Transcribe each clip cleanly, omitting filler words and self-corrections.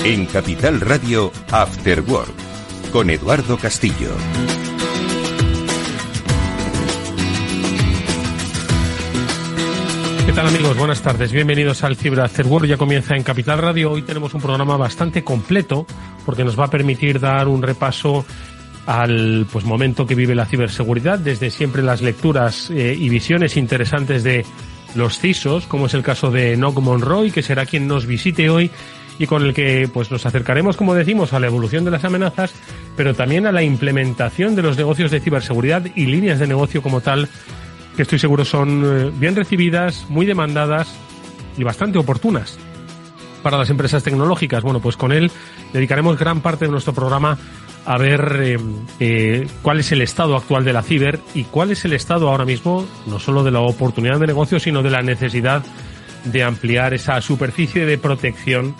En Capital Radio, After Work, con Eduardo Castillo. ¿Qué tal, amigos? Buenas tardes. Bienvenidos al Cyber After Work. Ya comienza en Capital Radio. Hoy tenemos un programa bastante completo porque nos va a permitir dar un repaso al momento que vive la ciberseguridad, desde siempre las lecturas y visiones interesantes de los CISOs, como es el caso de Nock Monroy, que será quien nos visite hoy y con el que nos acercaremos, como decimos, a la evolución de las amenazas, pero también a la implementación de los negocios de ciberseguridad y líneas de negocio como tal, que estoy seguro son bien recibidas, muy demandadas y bastante oportunas para las empresas tecnológicas. Bueno, pues con él dedicaremos gran parte de nuestro programa a ver cuál es el estado actual de la ciber y cuál es el estado ahora mismo, no solo de la oportunidad de negocio, sino de la necesidad de ampliar esa superficie de protección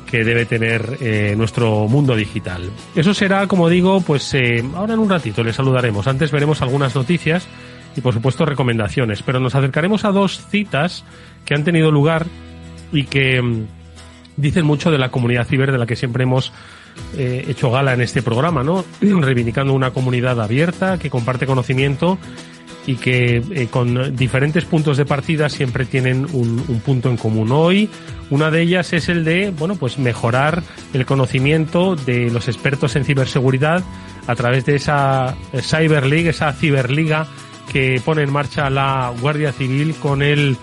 que debe tener nuestro mundo digital. Eso será, como digo, ahora en un ratito les saludaremos. Antes veremos algunas noticias y, por supuesto, recomendaciones, pero nos acercaremos a dos citas que han tenido lugar y que dicen mucho de la comunidad ciber, de la que siempre hemos hecho gala en este programa, ¿no? Reivindicando una comunidad abierta que comparte conocimiento y que con diferentes puntos de partida siempre tienen un punto en común. Hoy una de ellas es el de mejorar el conocimiento de los expertos en ciberseguridad a través de esa Cyber League, esa ciberliga que pone en marcha la Guardia Civil con el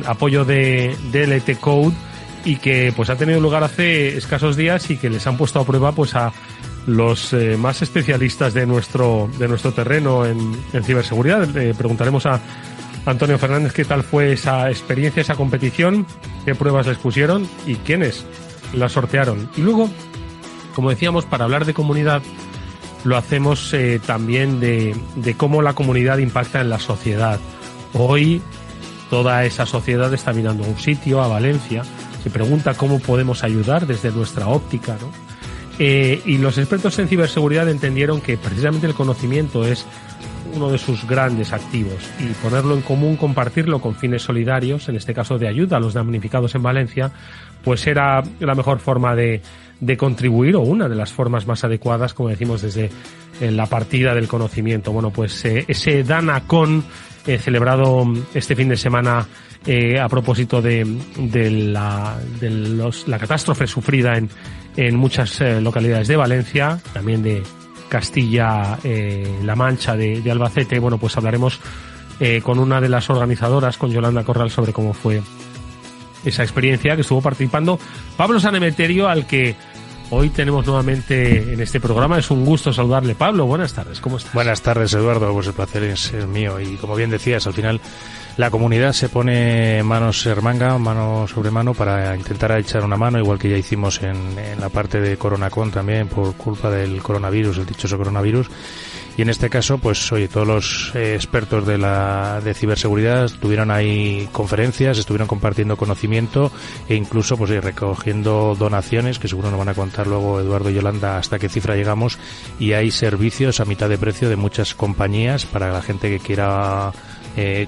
apoyo de DLT Code, y que ha tenido lugar hace escasos días y que les han puesto a prueba a los más especialistas de nuestro terreno en ciberseguridad. Preguntaremos a Antonio Fernández qué tal fue esa experiencia, esa competición, qué pruebas les pusieron y quiénes la sortearon. Y luego, como decíamos, para hablar de comunidad, lo hacemos también de cómo la comunidad impacta en la sociedad. Hoy toda esa sociedad está mirando a un sitio, a Valencia, se pregunta cómo podemos ayudar desde nuestra óptica, ¿no? Y los expertos en ciberseguridad entendieron que precisamente el conocimiento es uno de sus grandes activos y ponerlo en común, compartirlo con fines solidarios, en este caso de ayuda a los damnificados en Valencia, era la mejor forma de contribuir, o una de las formas más adecuadas, como decimos, desde la partida del conocimiento. Bueno, ese DanaCon celebrado este fin de semana a propósito de la catástrofe sufrida en muchas localidades de Valencia, también de Castilla-La Mancha, de Albacete. Hablaremos con una de las organizadoras, con Yolanda Corral, sobre cómo fue esa experiencia, que estuvo participando Pablo Sanemeterio, al que hoy tenemos nuevamente en este programa. Es un gusto saludarle. Pablo, buenas tardes, ¿cómo estás? Buenas tardes, Eduardo, el placer es mío. Y como bien decías, al final la comunidad se pone mano sobre mano para intentar echar una mano, igual que ya hicimos en la parte de CoronaCon también, por culpa del coronavirus, el dichoso coronavirus. Y en este caso, todos los expertos de ciberseguridad estuvieron ahí conferencias, estuvieron compartiendo conocimiento e incluso recogiendo donaciones, que seguro nos van a contar luego Eduardo y Yolanda hasta qué cifra llegamos, y hay servicios a mitad de precio de muchas compañías para la gente que quiera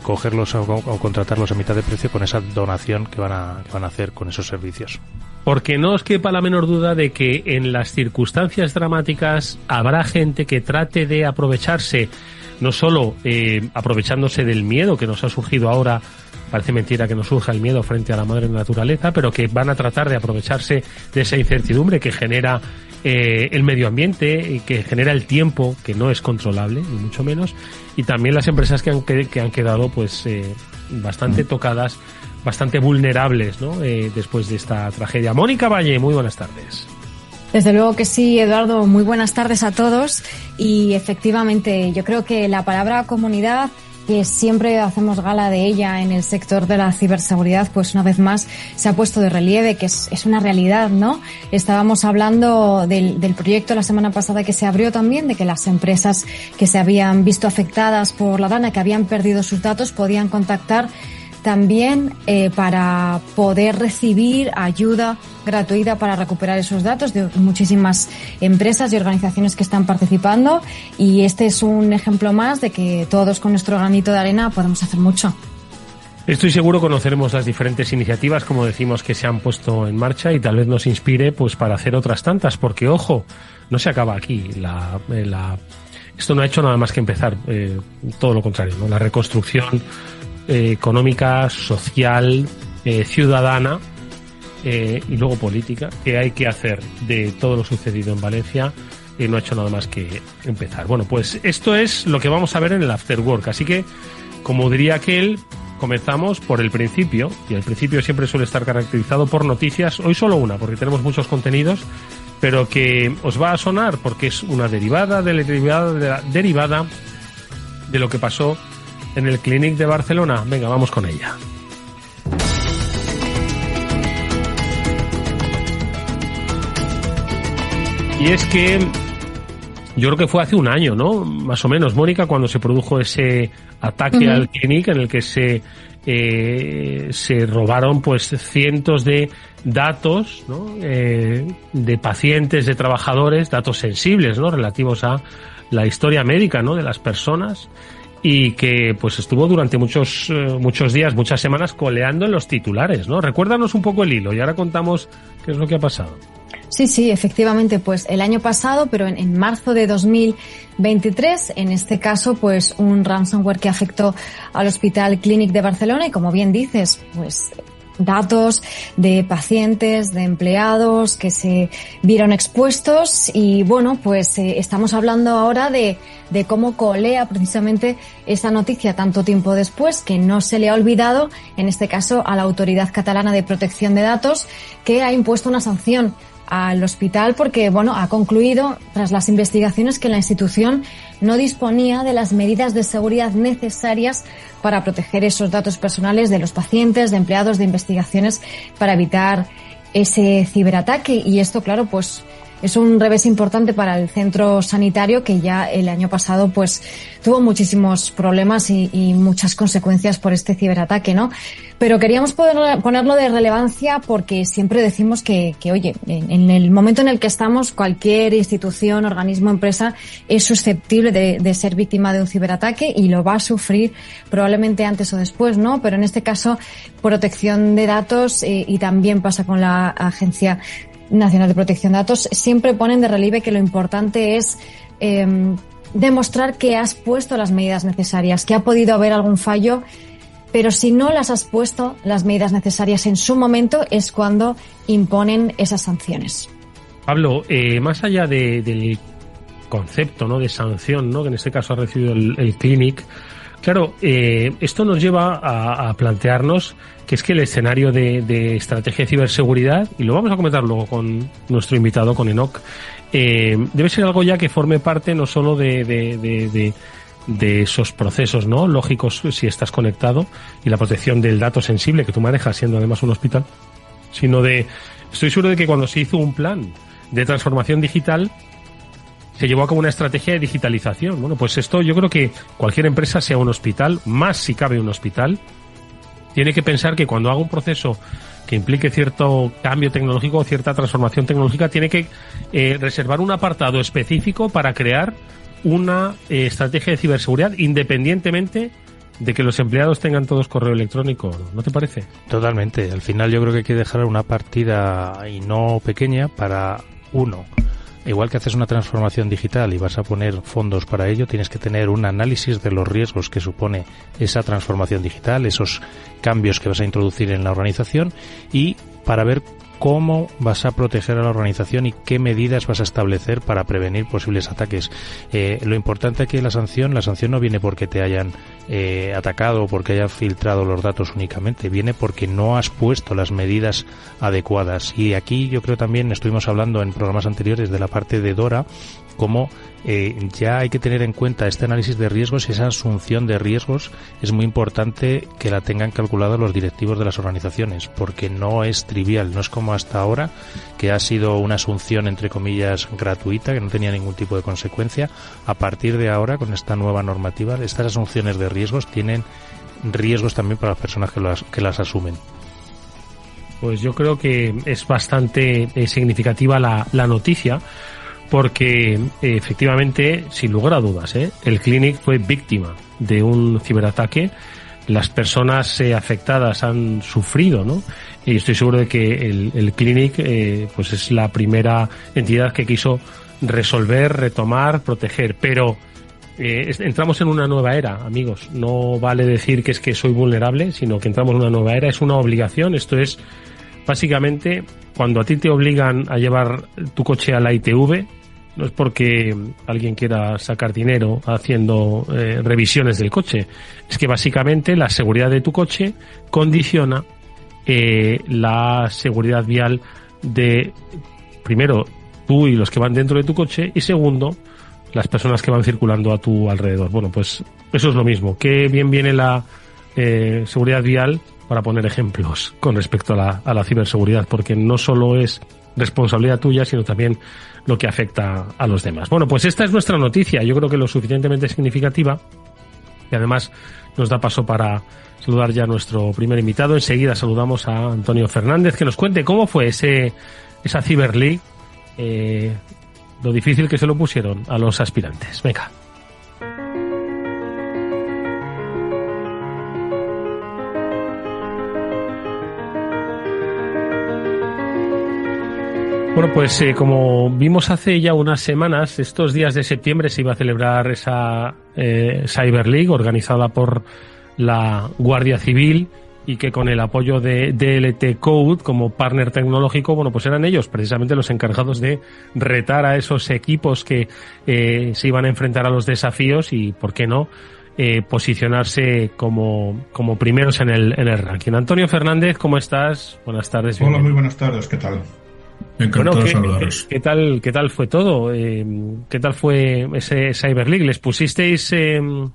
cogerlos o contratarlos a mitad de precio con esa donación que van a hacer con esos servicios. Porque no os quepa la menor duda de que en las circunstancias dramáticas habrá gente que trate de aprovecharse, no solo aprovechándose del miedo que nos ha surgido ahora. Parece mentira que nos surja el miedo frente a la madre naturaleza, pero que van a tratar de aprovecharse de esa incertidumbre que genera el medio ambiente y que genera el tiempo, que no es controlable, ni mucho menos, y también las empresas que han quedado bastante tocadas, bastante vulnerables, ¿no? Después de esta tragedia. Mónica Valle, muy buenas tardes. Desde luego que sí, Eduardo, muy buenas tardes a todos. Y efectivamente, yo creo que la palabra comunidad, que siempre hacemos gala de ella en el sector de la ciberseguridad, una vez más se ha puesto de relieve, que es una realidad, ¿no? Estábamos hablando del proyecto la semana pasada que se abrió también, de que las empresas que se habían visto afectadas por la DANA, que habían perdido sus datos, podían contactar también para poder recibir ayuda gratuita para recuperar esos datos de muchísimas empresas y organizaciones que están participando, y este es un ejemplo más de que todos con nuestro granito de arena podemos hacer mucho. Estoy seguro que conoceremos las diferentes iniciativas, como decimos, que se han puesto en marcha y tal vez nos inspire pues para hacer otras tantas, porque ojo, no se acaba aquí. Esto no ha hecho nada más que empezar, todo lo contrario, ¿no? La reconstrucción económica, social, ciudadana y luego política que hay que hacer de todo lo sucedido en Valencia. No ha hecho nada más que empezar. Bueno, pues esto es lo que vamos a ver en el After Work, así que, como diría aquel, comenzamos por el principio, y el principio siempre suele estar caracterizado por noticias. Hoy solo una, porque tenemos muchos contenidos, pero que os va a sonar porque es una derivada de lo que pasó en el Clínic de Barcelona. Venga, vamos con ella. Y es que yo creo que fue hace un año, ¿no? Más o menos, Mónica, cuando se produjo ese ataque al Clínic en el que se robaron pues cientos de datos, ¿no? De pacientes, de trabajadores, datos sensibles, ¿no? Relativos a la historia médica, ¿no? De las personas, y que pues estuvo durante muchos días, muchas semanas coleando en los titulares, ¿no? Recuérdanos un poco el hilo y ahora contamos qué es lo que ha pasado. Sí, efectivamente, pues el año pasado, pero en marzo de 2023, en este caso, pues un ransomware que afectó al Hospital Clínic de Barcelona y, como bien dices, pues datos de pacientes, de empleados que se vieron expuestos y, bueno, pues estamos hablando ahora de cómo colea precisamente esta noticia tanto tiempo después, que no se le ha olvidado, en este caso, a la Autoridad Catalana de Protección de Datos, que ha impuesto una sanción al hospital porque, bueno, ha concluido tras las investigaciones que la institución no disponía de las medidas de seguridad necesarias para proteger esos datos personales de los pacientes, de empleados, de investigaciones, para evitar ese ciberataque. Y esto, claro, pues es un revés importante para el centro sanitario, que ya el año pasado pues tuvo muchísimos problemas y muchas consecuencias por este ciberataque, ¿no? Pero queríamos ponerlo de relevancia porque siempre decimos que oye, en el momento en el que estamos, cualquier institución, organismo, empresa es susceptible de ser víctima de un ciberataque y lo va a sufrir probablemente antes o después, ¿no? Pero en este caso, protección de datos y también pasa con la Agencia Nacional de Protección de Datos, siempre ponen de relieve que lo importante es demostrar que has puesto las medidas necesarias, que ha podido haber algún fallo, pero si no las has puesto las medidas necesarias en su momento es cuando imponen esas sanciones. Pablo, más allá del concepto, ¿no?, de sanción, ¿no?, que en este caso ha recibido el Clínic, claro, esto nos lleva a plantearnos que es que el escenario de estrategia de ciberseguridad, y lo vamos a comentar luego con nuestro invitado, con Enoch, debe ser algo ya que forme parte no solo de esos procesos, ¿no?, lógicos si estás conectado, y la protección del dato sensible que tú manejas siendo además un hospital, sino estoy seguro de que cuando se hizo un plan de transformación digital se llevó a cabo una estrategia de digitalización. Bueno, pues esto yo creo que cualquier empresa, sea un hospital, más si cabe un hospital, tiene que pensar que cuando haga un proceso que implique cierto cambio tecnológico o cierta transformación tecnológica, tiene que reservar un apartado específico para crear una estrategia de ciberseguridad, independientemente de que los empleados tengan todos correo electrónico, ¿no te parece? Totalmente. Al final yo creo que hay que dejar una partida, y no pequeña, para uno. Igual que haces una transformación digital y vas a poner fondos para ello, tienes que tener un análisis de los riesgos que supone esa transformación digital, esos cambios que vas a introducir en la organización, y para ver cómo vas a proteger a la organización y qué medidas vas a establecer para prevenir posibles ataques. Lo importante aquí es la sanción no viene porque te hayan atacado o porque hayan filtrado los datos únicamente, viene porque no has puesto las medidas adecuadas. Y aquí yo creo también, estuvimos hablando en programas anteriores de la parte de DORA, cómo ya hay que tener en cuenta este análisis de riesgos, y esa asunción de riesgos es muy importante que la tengan calculada los directivos de las organizaciones, porque no es trivial, no es como hasta ahora, que ha sido una asunción entre comillas gratuita, que no tenía ningún tipo de consecuencia. A partir de ahora, con esta nueva normativa, estas asunciones de riesgos tienen riesgos también para las personas que las asumen. Pues yo creo que es bastante significativa la noticia, porque efectivamente, sin lugar a dudas, el Clínic fue víctima de un ciberataque las personas afectadas han sufrido, ¿no? Y estoy seguro de que el Clinic pues es la primera entidad que quiso resolver, retomar, proteger, pero entramos en una nueva era, amigos. No vale decir que es que soy vulnerable, sino que entramos en una nueva era, es una obligación. Esto es básicamente cuando a ti te obligan a llevar tu coche a la ITV, no es porque alguien quiera sacar dinero haciendo revisiones del coche, es que básicamente la seguridad de tu coche condiciona la seguridad vial de, primero, tú y los que van dentro de tu coche, y segundo, las personas que van circulando a tu alrededor. Bueno, pues eso es lo mismo. Qué bien viene la seguridad vial para poner ejemplos con respecto a la ciberseguridad, porque no solo es responsabilidad tuya, sino también lo que afecta a los demás. Bueno, pues esta es nuestra noticia, yo creo que lo suficientemente significativa, y además nos da paso para saludar ya a nuestro primer invitado. Enseguida saludamos a Antonio Fernández, que nos cuente cómo fue esa Cyber League, lo difícil que se lo pusieron a los aspirantes. Venga. Bueno, pues como vimos hace ya unas semanas, estos días de septiembre se iba a celebrar esa Cyber League organizada por la Guardia Civil, y que con el apoyo de DLT Code como partner tecnológico, bueno, pues eran ellos precisamente los encargados de retar a esos equipos que se iban a enfrentar a los desafíos y, ¿por qué no?, posicionarse como primeros en el ranking. Antonio Fernández, ¿cómo estás? Buenas tardes. Hola, muy buenas tardes, ¿qué tal? Encantado de saludaros. ¿Qué tal fue todo? ¿Qué tal fue ese Cyber League? ¿Les pusisteis en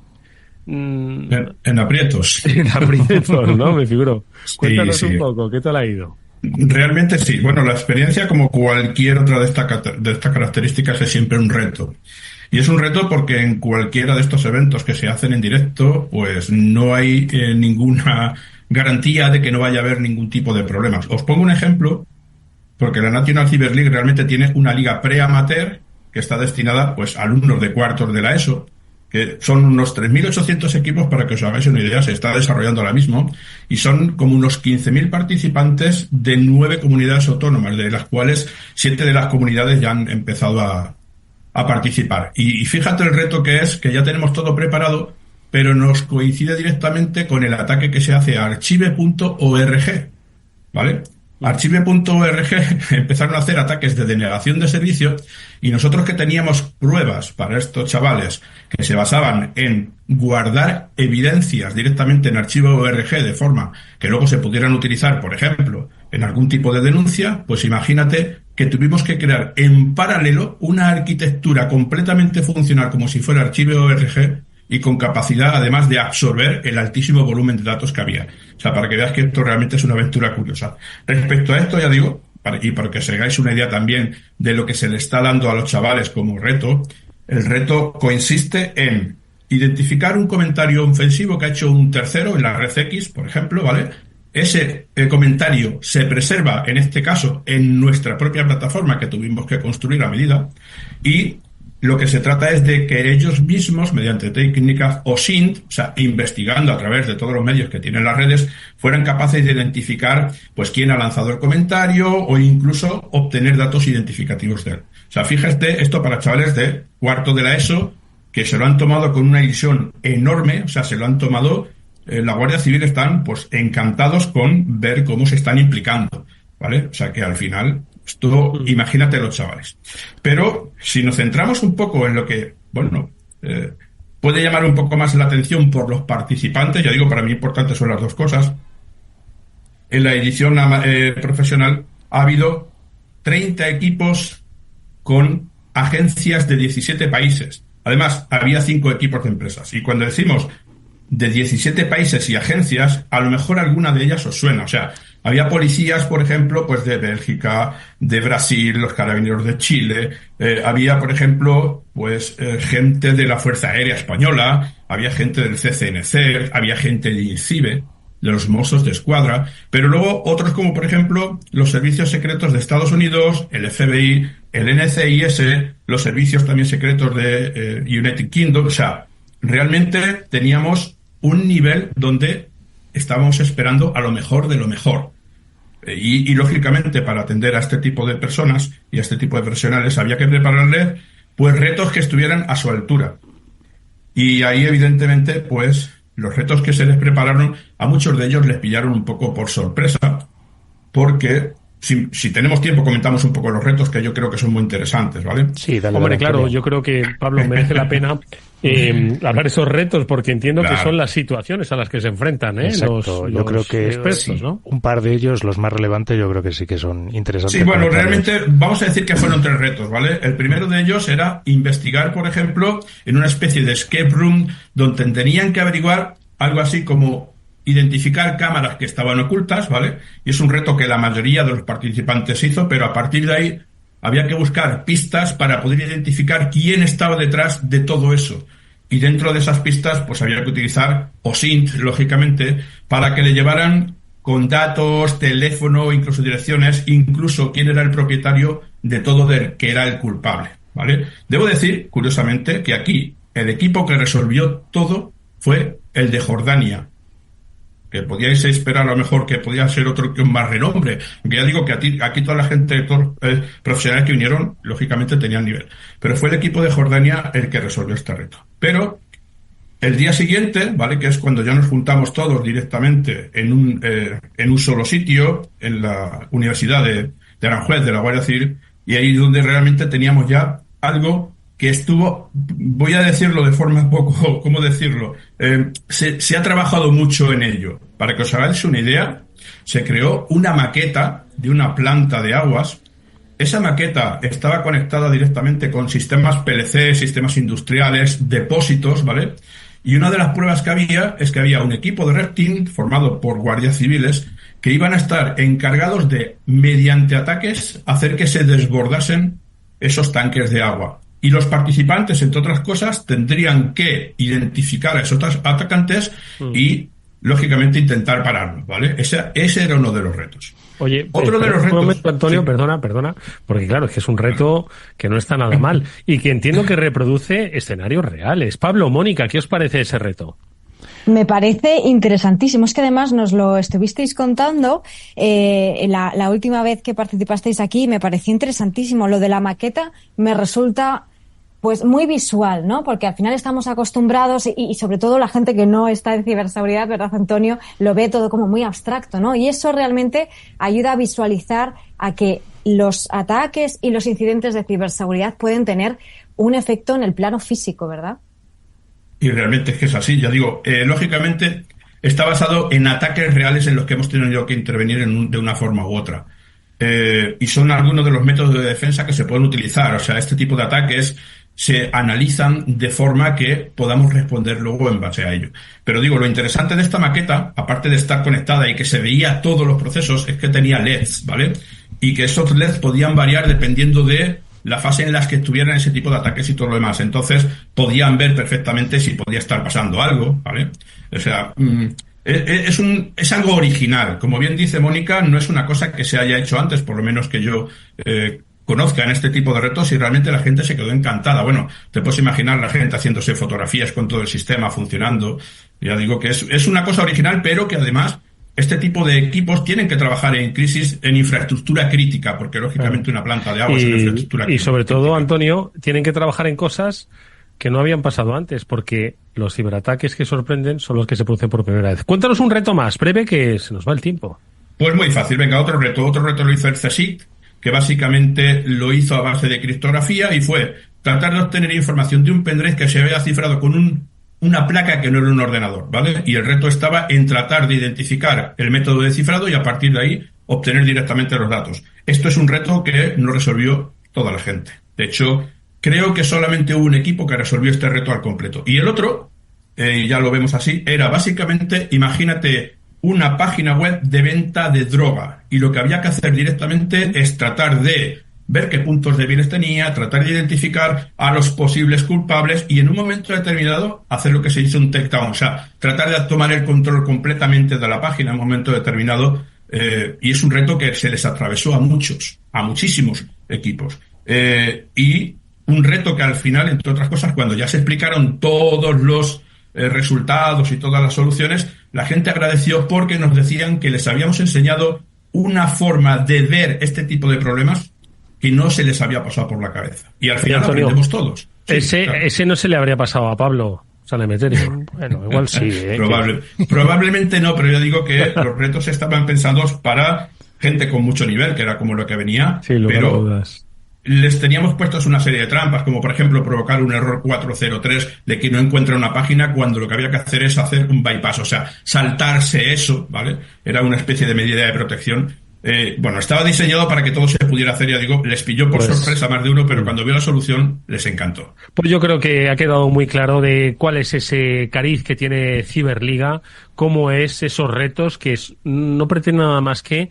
aprietos? En aprietos, ¿no? Me figuro. Cuéntanos sí. Un poco, ¿qué tal ha ido? Realmente sí. Bueno, la experiencia, como cualquier otra de estas características, es siempre un reto. Y es un reto porque en cualquiera de estos eventos que se hacen en directo, pues no hay ninguna garantía de que no vaya a haber ningún tipo de problemas. Os pongo un ejemplo, porque la National Cyber League realmente tiene una liga pre-amateur que está destinada pues a alumnos de cuartos de la ESO, que son unos 3.800 equipos, para que os hagáis una idea. Se está desarrollando ahora mismo, y son como unos 15.000 participantes de 9 comunidades autónomas, de las cuales 7 de las comunidades ya han empezado a participar. Y fíjate el reto que es, que ya tenemos todo preparado, pero nos coincide directamente con el ataque que se hace a archive.org, ¿vale? Archive.org empezaron a hacer ataques de denegación de servicio, y nosotros, que teníamos pruebas para estos chavales que se basaban en guardar evidencias directamente en Archive.org de forma que luego se pudieran utilizar, por ejemplo, en algún tipo de denuncia, pues imagínate que tuvimos que crear en paralelo una arquitectura completamente funcional como si fuera Archive.org, y con capacidad además de absorber el altísimo volumen de datos que había. O sea, para que veas que esto realmente es una aventura curiosa. Respecto a esto, ya digo, y para que os hagáis una idea también de lo que se le está dando a los chavales como reto, el reto consiste en identificar un comentario ofensivo que ha hecho un tercero en la red X, por ejemplo, ¿vale? Ese comentario se preserva, en este caso, en nuestra propia plataforma que tuvimos que construir a medida, y lo que se trata es de que ellos mismos, mediante técnicas OSINT, o sea, investigando a través de todos los medios que tienen las redes, fueran capaces de identificar pues quién ha lanzado el comentario, o incluso obtener datos identificativos de él. O sea, fíjate, esto para chavales de cuarto de la ESO, que se lo han tomado con una ilusión enorme. O sea, se lo han tomado, la Guardia Civil están pues encantados con ver cómo se están implicando, ¿vale? O sea, que al final, esto, imagínate los chavales. Pero si nos centramos un poco en lo que, bueno, puede llamar un poco más la atención por los participantes, ya digo, para mí importantes son las dos cosas. En la edición profesional ha habido 30 equipos con agencias de 17 países. Además, había 5 equipos de empresas. Y cuando decimos de 17 países y agencias, a lo mejor alguna de ellas os suena. O sea, había policías, por ejemplo, pues de Bélgica, de Brasil, los carabineros de Chile, había, por ejemplo, pues gente de la Fuerza Aérea Española, había gente del CCNC, había gente de INCIBE, de los Mossos de Escuadra, pero luego otros como, por ejemplo, los servicios secretos de Estados Unidos, el FBI, el NCIS, los servicios también secretos de United Kingdom. O sea, realmente teníamos un nivel donde estábamos esperando a lo mejor de lo mejor. Y lógicamente, para atender a este tipo de personas y a este tipo de profesionales, había que prepararles pues retos que estuvieran a su altura. Y ahí, evidentemente, pues los retos que se les prepararon, a muchos de ellos les pillaron un poco por sorpresa, porque si tenemos tiempo comentamos un poco los retos, que yo creo que son muy interesantes, ¿vale? Sí, dale. Hombre, claro, yo creo que, Pablo, merece la pena hablar de esos retos, porque entiendo que son las situaciones a las que se enfrentan, Exacto. Yo creo que expertos, ¿no? Un par de ellos, los más relevantes, yo creo que sí que son interesantes. Sí, bueno, realmente vamos a decir que fueron 3 retos, ¿vale? El primero de ellos era investigar, por ejemplo, en una especie de escape room donde tenían que averiguar algo así como identificar cámaras que estaban ocultas, ¿vale? Y es un reto que la mayoría de los participantes hizo, pero a partir de ahí había que buscar pistas para poder identificar quién estaba detrás de todo eso. Y dentro de esas pistas, pues había que utilizar OSINT, lógicamente, para que le llevaran con datos, teléfono, incluso direcciones, incluso quién era el propietario de todo que era el culpable, ¿vale? Debo decir, curiosamente, que aquí el equipo que resolvió todo fue el de Jordania, que podíais esperar a lo mejor que podía ser otro que un más renombre, aunque ya digo que aquí toda la gente, todos profesionales que vinieron, lógicamente tenían nivel, pero fue el equipo de Jordania el que resolvió este reto. Pero el día siguiente, ¿vale?, que es cuando ya nos juntamos todos directamente en un solo sitio, en la Universidad de Aranjuez, de la Guardia Civil, y ahí donde realmente teníamos ya algo que estuvo, voy a decirlo de forma poco, ¿cómo decirlo? Se ha trabajado mucho en ello. Para que os hagáis una idea, se creó una maqueta de una planta de aguas. Esa maqueta estaba conectada directamente con sistemas PLC, sistemas industriales, depósitos, ¿vale? Y una de las pruebas que había es que había un equipo de Red Team formado por guardias civiles que iban a estar encargados de, mediante ataques, hacer que se desbordasen esos tanques de agua. Y los participantes, entre otras cosas, tendrían que identificar a esos atacantes y, lógicamente, intentar pararlos, ¿vale? Ese era uno de los retos. Oye, otro de los retos, un momento, Antonio, sí. perdona, porque claro, es que es un reto que no está nada mal y que entiendo que reproduce escenarios reales. Pablo, Mónica, ¿qué os parece ese reto? Me parece interesantísimo. Es que además nos lo estuvisteis contando la última vez que participasteis aquí. Me pareció interesantísimo. Lo de la maqueta me resulta pues muy visual, ¿no? Porque al final estamos acostumbrados y sobre todo la gente que no está en ciberseguridad, ¿verdad, Antonio? Lo ve todo como muy abstracto, ¿no? Y eso realmente ayuda a visualizar a que los ataques y los incidentes de ciberseguridad pueden tener un efecto en el plano físico, ¿verdad? Y realmente es que es así, ya digo, lógicamente está basado en ataques reales en los que hemos tenido que intervenir de una forma u otra. Y son algunos de los métodos de defensa que se pueden utilizar. O sea, este tipo de ataques se analizan de forma que podamos responder luego en base a ello. Pero digo, lo interesante de esta maqueta, aparte de estar conectada y que se veía todos los procesos, es que tenía LEDs, ¿vale? Y que esos LEDs podían variar dependiendo de la fase en la que estuvieran ese tipo de ataques y todo lo demás. Entonces, podían ver perfectamente si podía estar pasando algo, ¿vale? O sea, es algo original. Como bien dice Mónica, no es una cosa que se haya hecho antes, por lo menos que yo conozca en este tipo de retos, y realmente la gente se quedó encantada. Bueno, te puedes imaginar la gente haciéndose fotografías con todo el sistema funcionando. Ya digo que es una cosa original, pero que además este tipo de equipos tienen que trabajar en crisis, en infraestructura crítica, porque lógicamente una planta de agua es una infraestructura crítica. Y sobre todo, Antonio, tienen que trabajar en cosas que no habían pasado antes, porque los ciberataques que sorprenden son los que se producen por primera vez. Cuéntanos un reto más, breve, que se nos va el tiempo. Pues muy fácil, venga, otro reto lo hizo el CSIC, que básicamente lo hizo a base de criptografía y fue tratar de obtener información de un pendrive que se había cifrado con una placa que no era un ordenador, ¿vale? Y el reto estaba en tratar de identificar el método de cifrado y a partir de ahí obtener directamente los datos. Esto es un reto que no resolvió toda la gente. De hecho, creo que solamente hubo un equipo que resolvió este reto al completo. Y el otro, ya lo vemos así, era básicamente, imagínate, una página web de venta de droga. Y lo que había que hacer directamente es tratar de ver qué puntos débiles tenía, tratar de identificar a los posibles culpables y en un momento determinado hacer lo que se dice un takedown, o sea, tratar de tomar el control completamente de la página en un momento determinado, y es un reto que se les atravesó a muchísimos equipos. Y un reto que al final, entre otras cosas, cuando ya se explicaron todos los resultados y todas las soluciones, la gente agradeció porque nos decían que les habíamos enseñado una forma de ver este tipo de problemas que no se les había pasado por la cabeza. Y al final Antonio, aprendemos todos. Sí, claro. Ese no se le habría pasado a Pablo Sanemeterio. Bueno, igual sí. Probablemente no, pero yo digo que los retos estaban pensados para gente con mucho nivel, que era como lo que venía, sí, pero les teníamos puestos una serie de trampas, como por ejemplo provocar un error 403 de que no encuentra una página cuando lo que había que hacer es hacer un bypass, o sea, saltarse eso, ¿vale? Era una especie de medida de protección. Bueno, estaba diseñado para que todo se pudiera hacer, ya digo, les pilló por sorpresa más de uno, pero cuando vio la solución les encantó. Pues yo creo que ha quedado muy claro de cuál es ese cariz que tiene Ciberliga, cómo es esos retos que no pretenden nada más que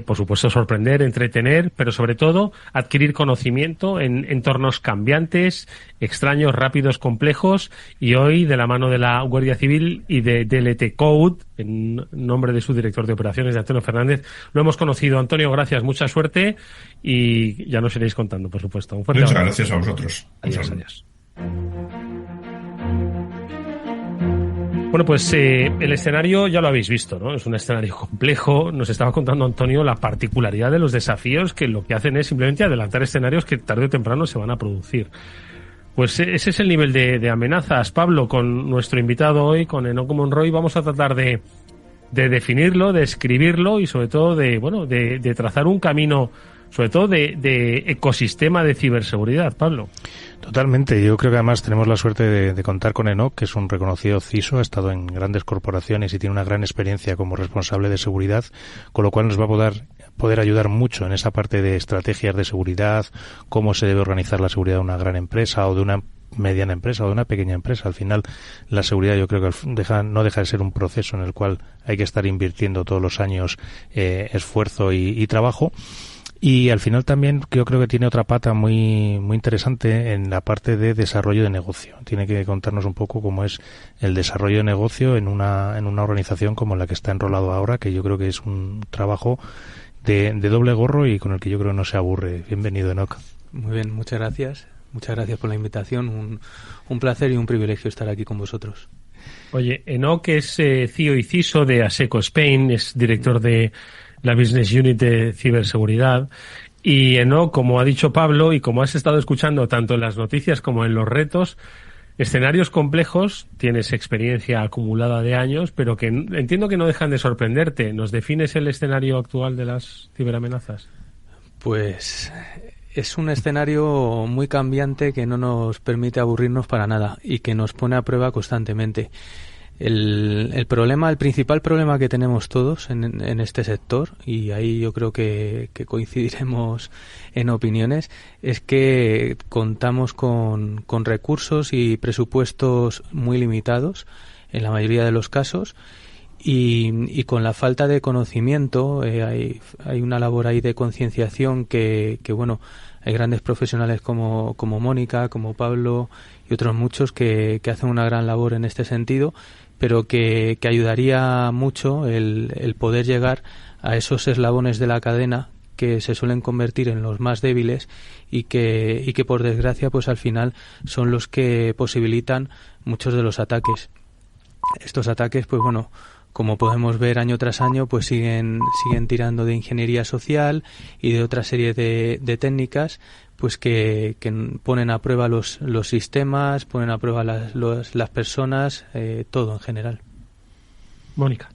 por supuesto sorprender, entretener, pero sobre todo adquirir conocimiento en entornos cambiantes, extraños, rápidos, complejos, y hoy de la mano de la Guardia Civil y de DLT Code, en nombre de su director de operaciones, de Antonio Fernández, lo hemos conocido. Antonio, gracias, mucha suerte y ya nos iréis contando, por supuesto. Un fuerte Muchas abrazo. gracias a vosotros. Adiós. Bueno, pues el escenario ya lo habéis visto, ¿no? Es un escenario complejo. Nos estaba contando Antonio la particularidad de los desafíos, que lo que hacen es simplemente adelantar escenarios que tarde o temprano se van a producir. Pues ese es el nivel de amenazas. Pablo, con nuestro invitado hoy, con Enoc Monroy, vamos a tratar de definirlo, de escribirlo y sobre todo de trazar un camino, sobre todo de ecosistema de ciberseguridad. Pablo. Totalmente. Yo creo que además tenemos la suerte de contar con Enoc, que es un reconocido CISO, ha estado en grandes corporaciones y tiene una gran experiencia como responsable de seguridad, con lo cual nos va a poder ayudar mucho en esa parte de estrategias de seguridad, cómo se debe organizar la seguridad de una gran empresa o de una mediana empresa o de una pequeña empresa. Al final, la seguridad yo creo que no deja de ser un proceso en el cual hay que estar invirtiendo todos los años esfuerzo y trabajo. Y al final también yo creo que tiene otra pata muy muy interesante en la parte de desarrollo de negocio. Tiene que contarnos un poco cómo es el desarrollo de negocio en una organización como la que está enrolado ahora, que yo creo que es un trabajo de doble gorro y con el que yo creo que no se aburre. Bienvenido, Enoc. Muy bien, muchas gracias. Muchas gracias por la invitación. Un placer y un privilegio estar aquí con vosotros. Oye, Enoc es CEO y CISO de Asseco Spain, es director de la Business Unit de Ciberseguridad. Y Enoc, como ha dicho Pablo y como has estado escuchando tanto en las noticias como en los retos, escenarios complejos, tienes experiencia acumulada de años, pero que entiendo que no dejan de sorprenderte. ¿Nos defines el escenario actual de las ciberamenazas? Pues es un escenario muy cambiante que no nos permite aburrirnos para nada y que nos pone a prueba constantemente. El principal problema que tenemos todos en este sector, y ahí yo creo que coincidiremos en opiniones, es que contamos con recursos y presupuestos muy limitados en la mayoría de los casos, y con la falta de conocimiento hay una labor ahí de concienciación que bueno, hay grandes profesionales como Mónica, como Pablo y otros muchos que hacen una gran labor en este sentido, pero que ayudaría mucho el poder llegar a esos eslabones de la cadena que se suelen convertir en los más débiles y que por desgracia pues al final son los que posibilitan muchos de los ataques. Estos ataques, pues bueno, como podemos ver año tras año, pues siguen tirando de ingeniería social y de otra serie de técnicas pues que ponen a prueba los sistemas, ponen a prueba las personas, todo en general. Mónica.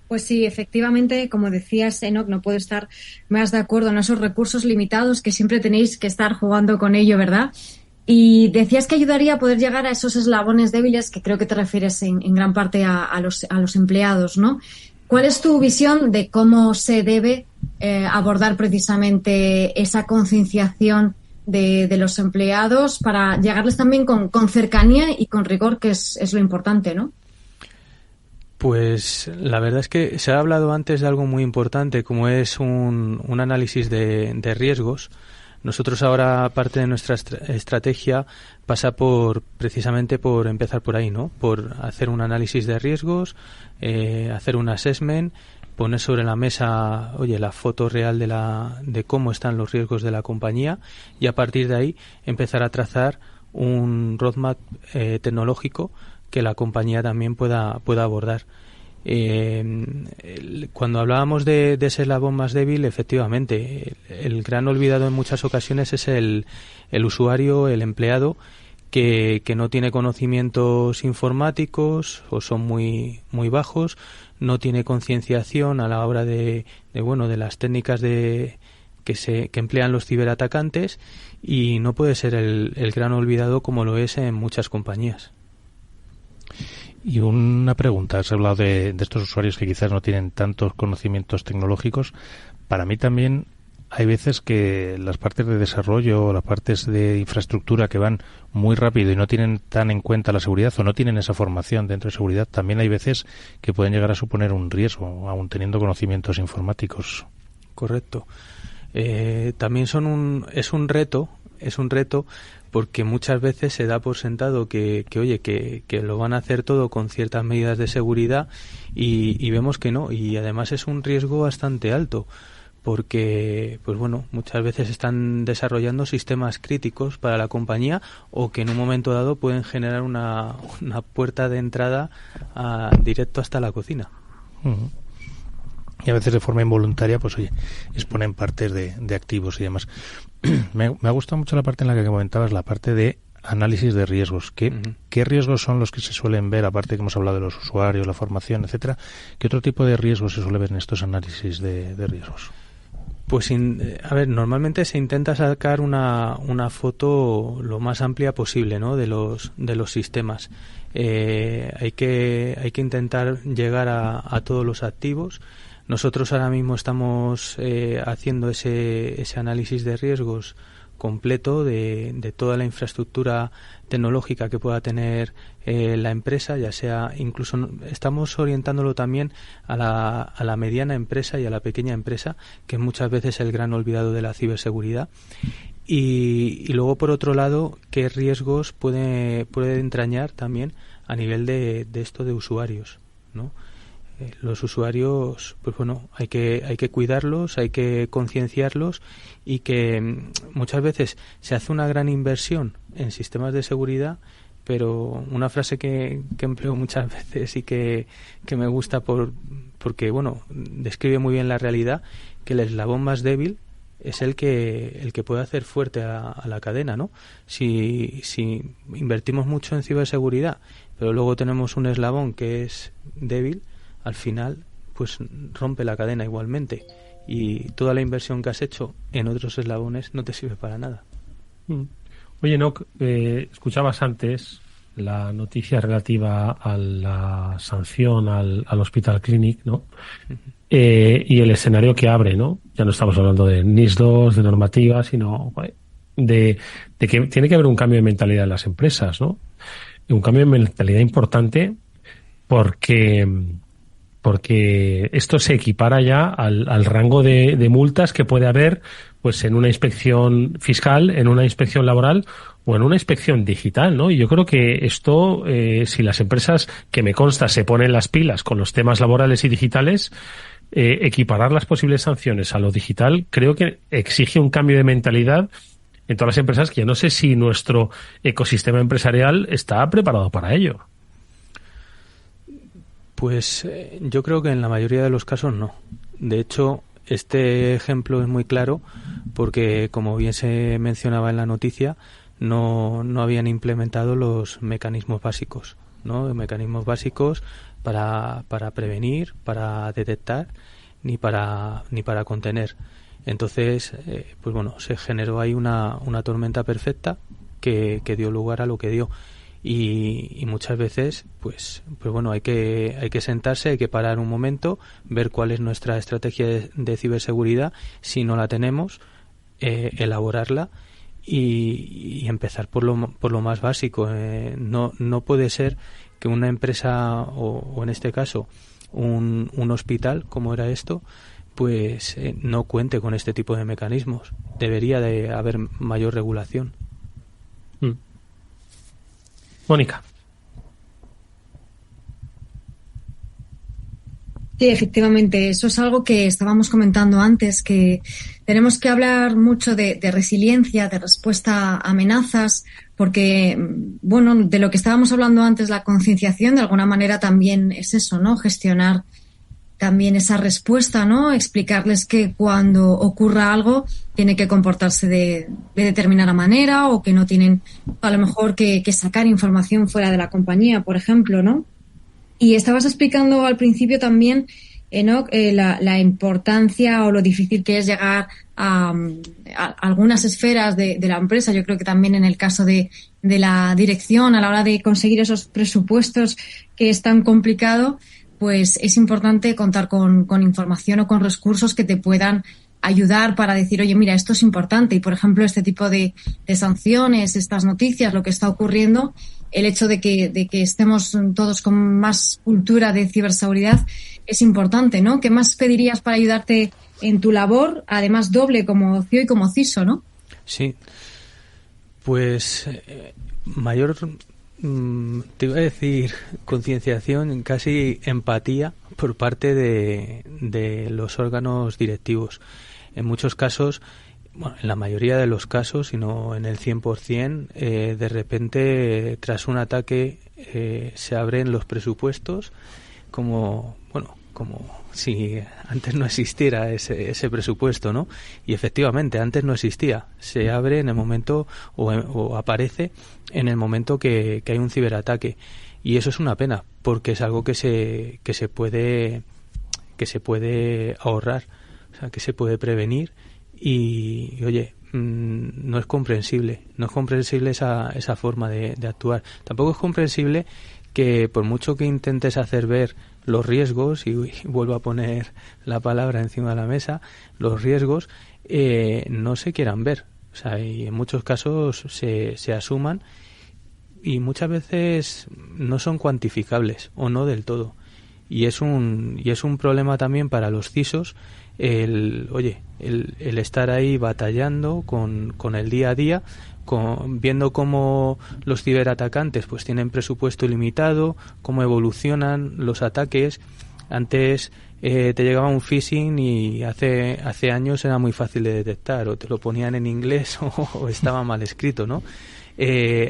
Pues sí, efectivamente, como decías, Enoc, no puedo estar más de acuerdo en esos recursos limitados que siempre tenéis que estar jugando con ello, ¿verdad? Y decías que ayudaría a poder llegar a esos eslabones débiles, que creo que te refieres en gran parte a los empleados, ¿no? ¿Cuál es tu visión de cómo se debe abordar precisamente esa concienciación de los empleados para llegarles también con cercanía y con rigor, que es lo importante, ¿no? Pues la verdad es que se ha hablado antes de algo muy importante, como es un análisis de riesgos. Nosotros ahora, parte de nuestra estrategia pasa precisamente por empezar por ahí, ¿no? Por hacer un análisis de riesgos, hacer un assessment, poner sobre la mesa, la foto real de cómo están los riesgos de la compañía y a partir de ahí empezar a trazar un roadmap tecnológico que la compañía también pueda abordar. Cuando hablábamos de ese eslabón más débil, efectivamente, el gran olvidado en muchas ocasiones es el usuario, el empleado, que no tiene conocimientos informáticos o son muy bajos, no tiene concienciación a la hora de las técnicas que emplean los ciberatacantes, y no puede ser el gran olvidado como lo es en muchas compañías. Y una pregunta, has hablado de estos usuarios que quizás no tienen tantos conocimientos tecnológicos. Para mí también hay veces que las partes de desarrollo o las partes de infraestructura que van muy rápido y no tienen tan en cuenta la seguridad o no tienen esa formación dentro de seguridad, también hay veces que pueden llegar a suponer un riesgo, aun teniendo conocimientos informáticos. Correcto. También es un reto porque muchas veces se da por sentado que lo van a hacer todo con ciertas medidas de seguridad y vemos que no, y además es un riesgo bastante alto porque muchas veces están desarrollando sistemas críticos para la compañía o que en un momento dado pueden generar una puerta de entrada directo hasta la cocina. Uh-huh. Y a veces de forma involuntaria, exponen partes de activos y demás. Me ha gustado mucho la parte en la que comentabas, la parte de análisis de riesgos. ¿Qué riesgos son los que se suelen ver, aparte que hemos hablado de los usuarios, la formación, etcétera? ¿Qué otro tipo de riesgos se suele ver en estos análisis de riesgos? Pues, normalmente se intenta sacar una foto lo más amplia posible, ¿no?, de los sistemas. Hay que intentar llegar a todos los activos. Nosotros ahora mismo estamos haciendo ese análisis de riesgos completo de toda la infraestructura tecnológica que pueda tener la empresa, ya sea, incluso estamos orientándolo también a la mediana empresa y a la pequeña empresa, que muchas veces es el gran olvidado de la ciberseguridad. Y luego, por otro lado, qué riesgos puede entrañar también a nivel de esto de usuarios, ¿no? Los usuarios, hay que cuidarlos, hay que concienciarlos, y que muchas veces se hace una gran inversión en sistemas de seguridad, pero una frase que empleo muchas veces y que me gusta porque describe muy bien la realidad, que el eslabón más débil es el que puede hacer fuerte a la cadena, ¿no? Si invertimos mucho en ciberseguridad, pero luego tenemos un eslabón que es débil, al final pues rompe la cadena igualmente, y toda la inversión que has hecho en otros eslabones no te sirve para nada. Oye, Enoch, escuchabas antes la noticia relativa a la sanción al Hospital Clinic, ¿no? Uh-huh. Y el escenario que abre, ¿no? Ya no estamos hablando de NIS2, de normativa, sino de que tiene que haber un cambio de mentalidad en las empresas, ¿no? Y un cambio de mentalidad importante porque esto se equipara ya al rango de multas que puede haber pues en una inspección fiscal, en una inspección laboral o en una inspección digital, ¿no? Y yo creo que esto, si las empresas, que me consta, se ponen las pilas con los temas laborales y digitales, equiparar las posibles sanciones a lo digital, creo que exige un cambio de mentalidad en todas las empresas, que yo no sé si nuestro ecosistema empresarial está preparado para ello. Pues yo creo que en la mayoría de los casos no. De hecho, este ejemplo es muy claro porque, como bien se mencionaba en la noticia, no habían implementado los mecanismos básicos, ¿no? Mecanismos básicos para prevenir, para detectar, ni para contener. Entonces, se generó ahí una tormenta perfecta que dio lugar a lo que dio. Y muchas veces hay que sentarse, hay que parar un momento, ver cuál es nuestra estrategia de ciberseguridad, si no la tenemos, elaborarla y empezar por lo más básico. No puede ser que una empresa o en este caso un hospital como era esto no cuente con este tipo de mecanismos. Debería de haber mayor regulación. Mónica. Sí, efectivamente. Eso es algo que estábamos comentando antes, que tenemos que hablar mucho de resiliencia, de respuesta a amenazas, porque, bueno, de lo que estábamos hablando antes, la concienciación, de alguna manera también es eso, ¿no? Gestionar también esa respuesta, ¿no? Explicarles que cuando ocurra algo tiene que comportarse de determinada manera, o que no tienen a lo mejor que sacar información fuera de la compañía, por ejemplo, ¿no? Y estabas explicando al principio también, Enoc, la importancia o lo difícil que es llegar a algunas esferas de la empresa. Yo creo que también en el caso de la dirección, a la hora de conseguir esos presupuestos, que es tan complicado, pues es importante contar con información o con recursos que te puedan ayudar para decir, oye, mira, esto es importante. Y, por ejemplo, este tipo de sanciones, estas noticias, lo que está ocurriendo, el hecho de que estemos todos con más cultura de ciberseguridad es importante, ¿no? ¿Qué más pedirías para ayudarte en tu labor, además doble como CEO y como CISO, ¿no? Sí, pues mayor, te iba a decir concienciación, casi empatía por parte de los órganos directivos. En muchos casos, bueno, en la mayoría de los casos, si no en el 100%, de repente tras un ataque se abren los presupuestos como si antes no existiera ese presupuesto, ¿no? Y efectivamente, antes no existía. Se abre en el momento o aparece en el momento que hay un ciberataque. Y eso es una pena, porque es algo que se puede ahorrar, o sea, que se puede prevenir. Y oye, no es comprensible esa forma de actuar. Tampoco es comprensible que por mucho que intentes hacer ver los riesgos, y vuelvo a poner la palabra encima de la mesa, los riesgos no se quieran ver. O sea, y en muchos casos se asuman y muchas veces no son cuantificables o no del todo. Y es un problema también para los CISOs el estar ahí batallando con el día a día, viendo cómo los ciberatacantes pues tienen presupuesto limitado, cómo evolucionan los ataques. Antes te llegaba un phishing y hace años era muy fácil de detectar, o te lo ponían en inglés o estaba mal escrito, ¿no?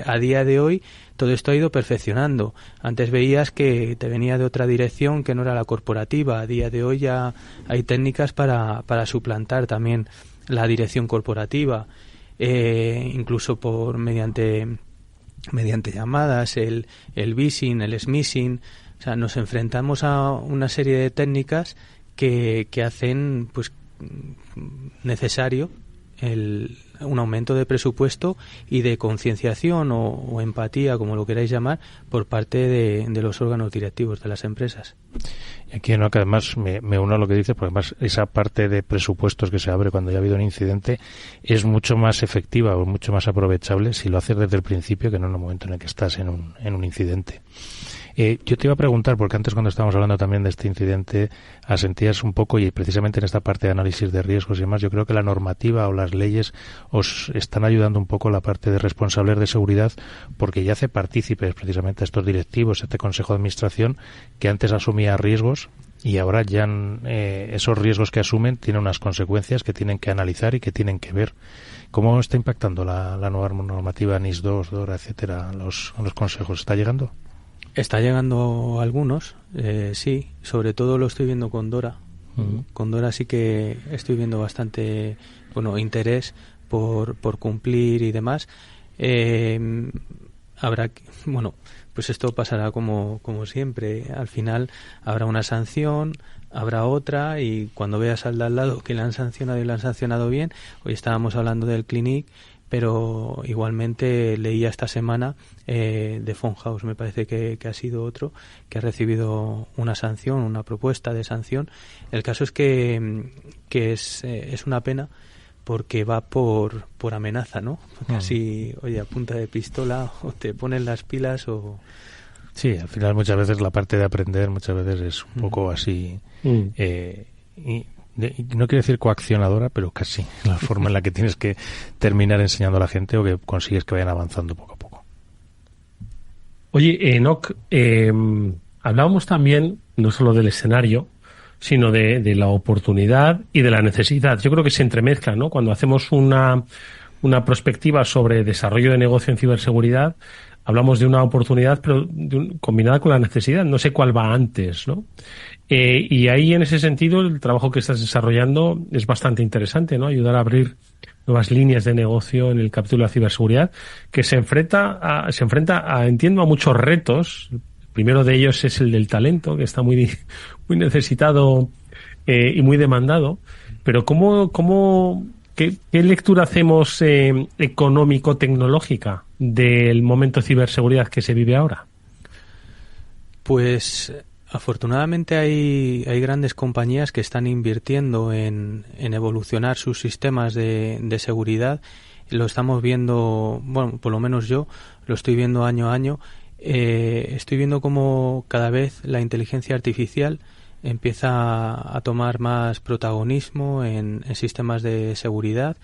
A día de hoy todo esto ha ido perfeccionando. Antes veías que te venía de otra dirección que no era la corporativa. A día de hoy ya hay técnicas para suplantar también la dirección corporativa, incluso mediante llamadas, el phishing, el smishing. O sea, nos enfrentamos a una serie de técnicas que hacen pues necesario un aumento de presupuesto y de concienciación o empatía, como lo queráis llamar, por parte de los órganos directivos de las empresas. Y aquí, ¿no?, que además me uno a lo que dices, porque además esa parte de presupuestos que se abre cuando ya ha habido un incidente es mucho más efectiva o mucho más aprovechable si lo haces desde el principio que no en el momento en el que estás en un incidente. Yo te iba a preguntar, porque antes cuando estábamos hablando también de este incidente, asentías un poco, y precisamente en esta parte de análisis de riesgos y demás, yo creo que la normativa o las leyes os están ayudando un poco la parte de responsables de seguridad, porque ya hace partícipes precisamente a estos directivos, a este consejo de administración, que antes asumía riesgos y ahora ya esos riesgos que asumen tienen unas consecuencias que tienen que analizar y que tienen que ver. ¿Cómo está impactando la nueva normativa NIS 2, DORA, etcétera, a los consejos? ¿Está llegando? Está llegando algunos, sí, sobre todo lo estoy viendo con Dora. Uh-huh. Con Dora sí que estoy viendo bastante interés por cumplir y demás. Pues esto pasará como siempre. Al final habrá una sanción, habrá otra, y cuando veas al de al lado que le han sancionado y le han sancionado bien, hoy estábamos hablando del Clinic, pero igualmente leía esta semana de Fonhouse, me parece que ha sido otro que ha recibido una sanción, una propuesta de sanción. El caso es que es una pena, porque va por amenaza, ¿no? Casi, oye, a punta de pistola, o te ponen las pilas o... Sí, al final muchas veces la parte de aprender muchas veces es un poco así... no quiero decir coaccionadora, pero casi la forma en la que tienes que terminar enseñando a la gente o que consigues que vayan avanzando poco a poco. Oye, Enoc, hablábamos también no solo del escenario, sino de la oportunidad y de la necesidad. Yo creo que se entremezclan, ¿no? Cuando hacemos una perspectiva sobre desarrollo de negocio en ciberseguridad, hablamos de una oportunidad, pero combinada con la necesidad. No sé cuál va antes, ¿no? Y ahí, en ese sentido, el trabajo que estás desarrollando es bastante interesante, ¿no? Ayudar a abrir nuevas líneas de negocio en el capítulo de la ciberseguridad, que se enfrenta a, entiendo, a muchos retos. El primero de ellos es el del talento, que está muy necesitado y muy demandado. Pero ¿qué lectura hacemos económico-tecnológica del momento de ciberseguridad que se vive ahora? Pues afortunadamente hay grandes compañías que están invirtiendo en evolucionar sus sistemas de seguridad. Lo estamos viendo, bueno, por lo menos yo lo estoy viendo año a año. Estoy viendo cómo cada vez la inteligencia artificial empieza a tomar más protagonismo en sistemas de seguridad.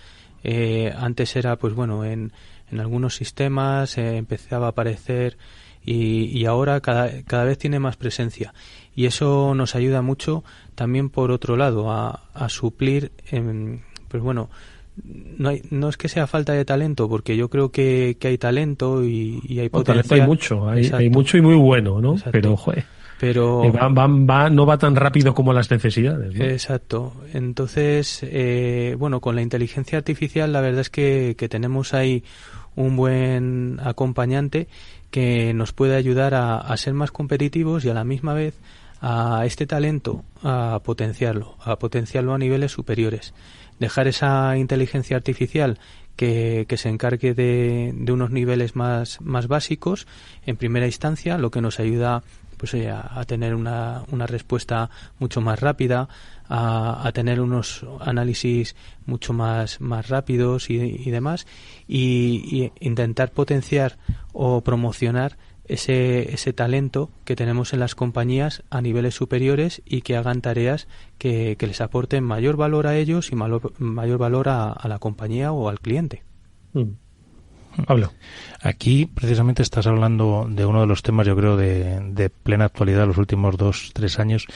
Antes era, pues bueno, en algunos sistemas empezaba a aparecer y ahora cada vez tiene más presencia. Y eso nos ayuda mucho también, por otro lado, a suplir, pues bueno, no es que sea falta de talento, porque yo creo que hay talento y hay potencial. Talento hay mucho y muy bueno, ¿no? Exacto. Pero, joder, pero no va tan rápido como las necesidades, ¿no? Exacto. Entonces, bueno, con la inteligencia artificial la verdad es que tenemos ahí un buen acompañante que nos puede ayudar a ser más competitivos y a la misma vez a este talento a potenciarlo a niveles superiores. Dejar esa inteligencia artificial que se encargue de unos niveles más básicos en primera instancia, lo que nos ayuda pues a tener una respuesta mucho más rápida, a tener unos análisis mucho más rápidos y demás, y intentar potenciar o promocionar ese talento que tenemos en las compañías a niveles superiores y que hagan tareas que les aporten mayor valor a ellos y mayor valor a la compañía o al cliente. Pablo. Aquí precisamente estás hablando de uno de los temas, yo creo, de plena actualidad los últimos 2-3 años,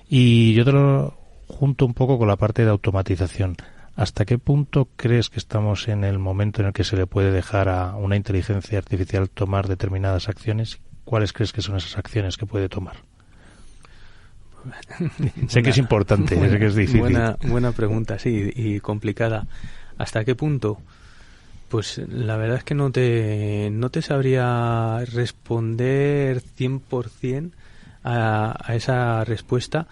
y yo te lo junto un poco con la parte de automatización. ¿Hasta qué punto crees que estamos en el momento en el que se le puede dejar a una inteligencia artificial tomar determinadas acciones? ¿Cuáles crees que son esas acciones que puede tomar? Sé que es importante, sé que es difícil. Buena pregunta, sí, y complicada. ¿Hasta qué punto? Pues la verdad es que no te sabría responder 100% a esa respuesta,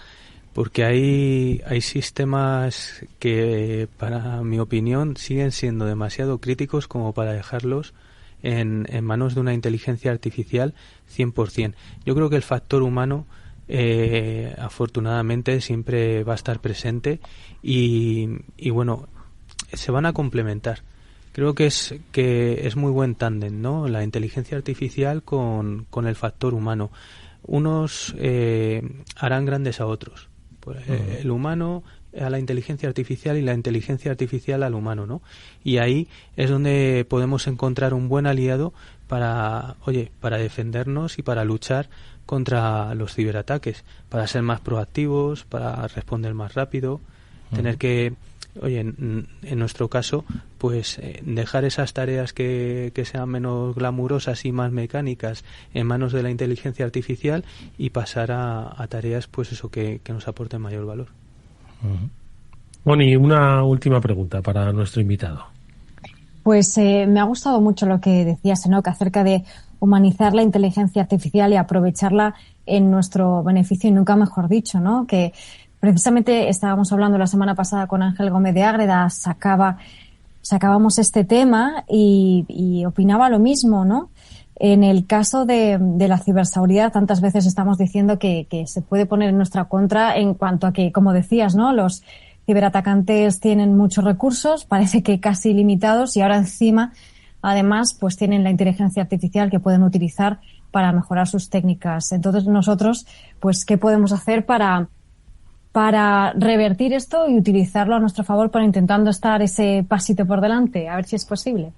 porque hay sistemas que, para mi opinión, siguen siendo demasiado críticos como para dejarlos en manos de una inteligencia artificial 100%. Yo creo que el factor humano, afortunadamente, siempre va a estar presente y bueno, se van a complementar. Creo que es muy buen tándem, ¿no? La inteligencia artificial con el factor humano. Unos harán grandes a otros. El humano a la inteligencia artificial y la inteligencia artificial al humano, ¿no? Y ahí es donde podemos encontrar un buen aliado para defendernos y para luchar contra los ciberataques, para ser más proactivos, para responder más rápido, tener que, en nuestro caso, pues dejar esas tareas que sean menos glamurosas y más mecánicas en manos de la inteligencia artificial y pasar a tareas, pues eso, que nos aporten mayor valor. Bueno, y una última pregunta para nuestro invitado. Pues me ha gustado mucho lo que decías, Enoc, acerca de humanizar la inteligencia artificial y aprovecharla en nuestro beneficio, y nunca mejor dicho, ¿no? Que precisamente estábamos hablando la semana pasada con Ángel Gómez de Ágreda, sacábamos este tema y opinaba lo mismo, ¿no? En el caso de la ciberseguridad, tantas veces estamos diciendo que se puede poner en nuestra contra en cuanto a que, como decías, ¿no? Los ciberatacantes tienen muchos recursos, parece que casi ilimitados, y ahora encima, además, pues tienen la inteligencia artificial que pueden utilizar para mejorar sus técnicas. Entonces, nosotros, pues, ¿qué podemos hacer para revertir esto y utilizarlo a nuestro favor, para intentando estar ese pasito por delante? A ver si es posible.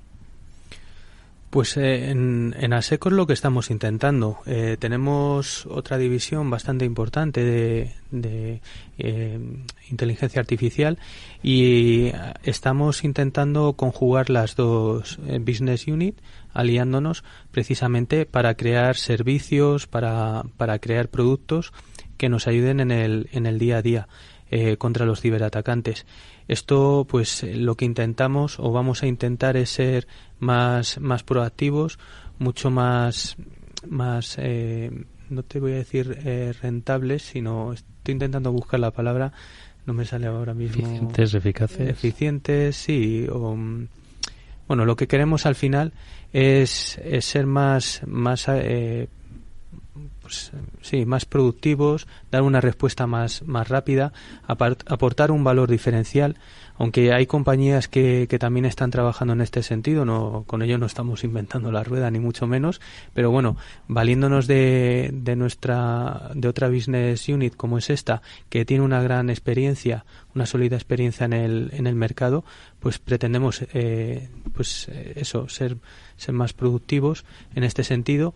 Pues en ASECO es lo que estamos intentando. Tenemos otra división bastante importante de inteligencia artificial y estamos intentando conjugar las dos business unit, aliándonos precisamente para crear servicios, para crear productos que nos ayuden en el día a día contra los ciberatacantes. Esto, pues, lo que intentamos o vamos a intentar es ser más proactivos, mucho más no te voy a decir rentables, sino estoy intentando buscar la palabra, no me sale ahora mismo. Eficientes, eficaces. Eficientes, sí. Bueno, lo que queremos al final es ser más productivos, dar una respuesta más rápida, aportar un valor diferencial, aunque hay compañías que también están trabajando en este sentido. No, con ello no estamos inventando la rueda ni mucho menos, pero bueno, valiéndonos de otra business unit como es esta, que tiene una gran experiencia, una sólida experiencia en el mercado, pues pretendemos ser más productivos en este sentido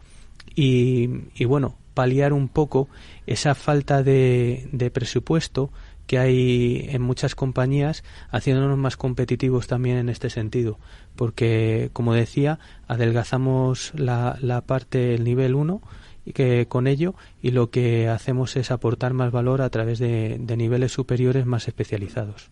y bueno, paliar un poco esa falta de presupuesto que hay en muchas compañías, haciéndonos más competitivos también en este sentido, porque, como decía, adelgazamos la parte, el nivel 1, y que con ello, y lo que hacemos es aportar más valor a través de niveles superiores más especializados.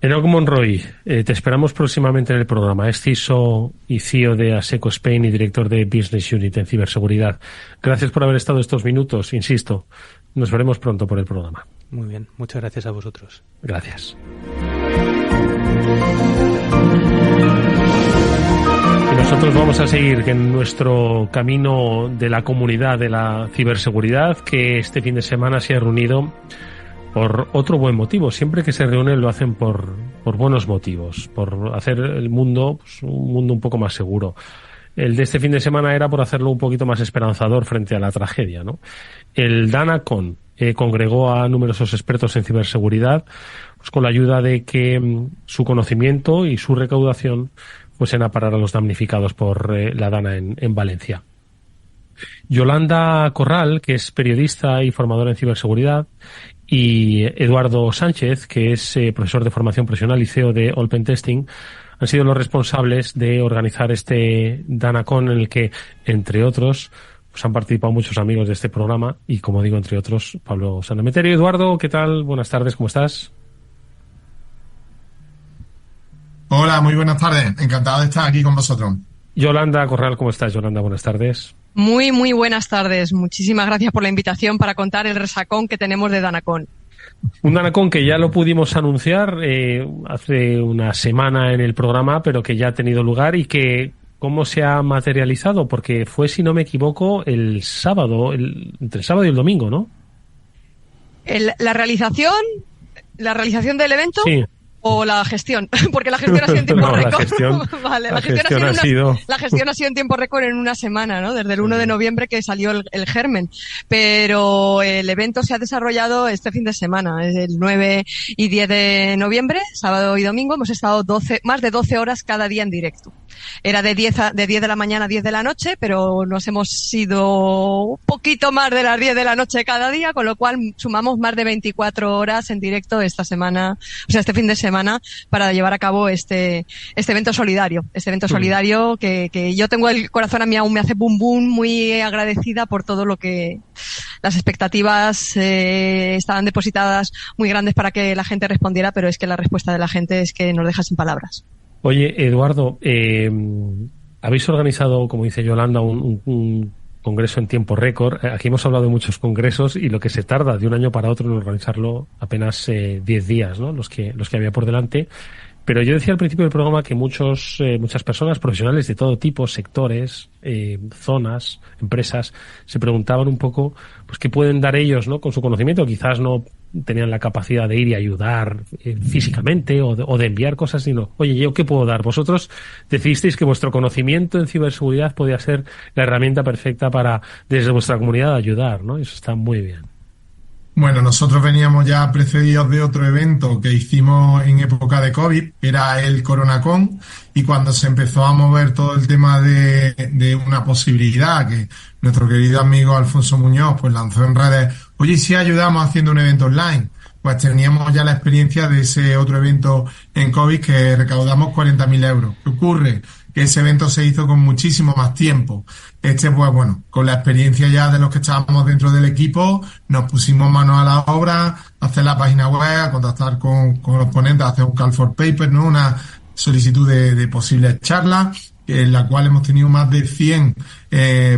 Enoc Monroy, te esperamos próximamente en el programa. Es CISO y CEO de ASECO Spain y director de Business Unit en ciberseguridad. Gracias por haber estado estos minutos. Insisto, nos veremos pronto por el programa. Muy bien, muchas gracias a vosotros. Gracias. Y nosotros vamos a seguir en nuestro camino de la comunidad de la ciberseguridad, que este fin de semana se ha reunido por otro buen motivo. Siempre que se reúnen lo hacen por buenos motivos, por hacer el mundo, pues, un mundo un poco más seguro. El de este fin de semana era por hacerlo un poquito más esperanzador frente a la tragedia, ¿no? El DANACON congregó a numerosos expertos en ciberseguridad, pues con la ayuda de que su conocimiento y su recaudación fuesen a parar a los damnificados por la DANA en Valencia. Yolanda Corral, que es periodista y formadora en ciberseguridad, y Eduardo Sánchez, que es profesor de formación profesional y CEO de Open Testing, han sido los responsables de organizar este DANACON, en el que, entre otros, pues han participado muchos amigos de este programa y, como digo, entre otros, Pablo Sanemeterio. Eduardo, ¿qué tal? Buenas tardes, ¿cómo estás? Hola, muy buenas tardes. Encantado de estar aquí con vosotros. Yolanda Corral, ¿cómo estás, Yolanda? Buenas tardes. Muy, muy buenas tardes. Muchísimas gracias por la invitación para contar el resacón que tenemos de DANACON. Un DANACON que ya lo pudimos anunciar hace una semana en el programa, pero que ya ha tenido lugar y que, ¿cómo se ha materializado? Porque fue, si no me equivoco, el sábado, entre el sábado y el domingo, ¿no? La realización del evento. Sí. O la gestión, porque la gestión ha sido en tiempo récord. Vale, la gestión ha sido en tiempo récord en una semana, ¿no? Desde el 1 de noviembre que salió el germen. Pero el evento se ha desarrollado este fin de semana, es el 9 y 10 de noviembre, sábado y domingo. Hemos estado más de 12 horas cada día en directo. Era de 10 de la mañana a 10 de la noche, pero nos hemos ido un poquito más de las 10 de la noche cada día, con lo cual sumamos más de 24 horas en directo esta semana, o sea, este fin de semana, para llevar a cabo este evento solidario. Este evento solidario que yo tengo el corazón a mí aún me hace bum bum, muy agradecida por todo lo que las expectativas estaban depositadas muy grandes para que la gente respondiera, pero es que la respuesta de la gente es que nos deja sin palabras. Oye, Eduardo, habéis organizado, como dice Yolanda, un congreso en tiempo récord. Aquí hemos hablado de muchos congresos y lo que se tarda de un año para otro en organizarlo, apenas 10 días, ¿no? Los que había por delante. Pero yo decía al principio del programa que muchas personas profesionales de todo tipo, sectores, zonas, empresas, se preguntaban un poco, pues, qué pueden dar ellos, ¿no? Con su conocimiento. Quizás no tenían la capacidad de ir y ayudar físicamente o de enviar cosas, sino, oye, ¿yo qué puedo dar? Vosotros decidisteis que vuestro conocimiento en ciberseguridad podía ser la herramienta perfecta para, desde vuestra comunidad, ayudar, ¿no? Eso está muy bien. Bueno, nosotros veníamos ya precedidos de otro evento que hicimos en época de COVID, que era el CoronaCon, y cuando se empezó a mover todo el tema de una posibilidad que nuestro querido amigo Alfonso Muñoz pues lanzó en redes, oye, si ayudamos haciendo un evento online, pues teníamos ya la experiencia de ese otro evento en COVID que recaudamos 40.000 euros. ¿Qué ocurre? Que ese evento se hizo con muchísimo más tiempo. Pues bueno, con la experiencia ya de los que estábamos dentro del equipo, nos pusimos manos a la obra, a hacer la página web, a contactar con los ponentes, a hacer un call for paper, ¿no? Una solicitud de posibles charlas, en la cual hemos tenido más de 100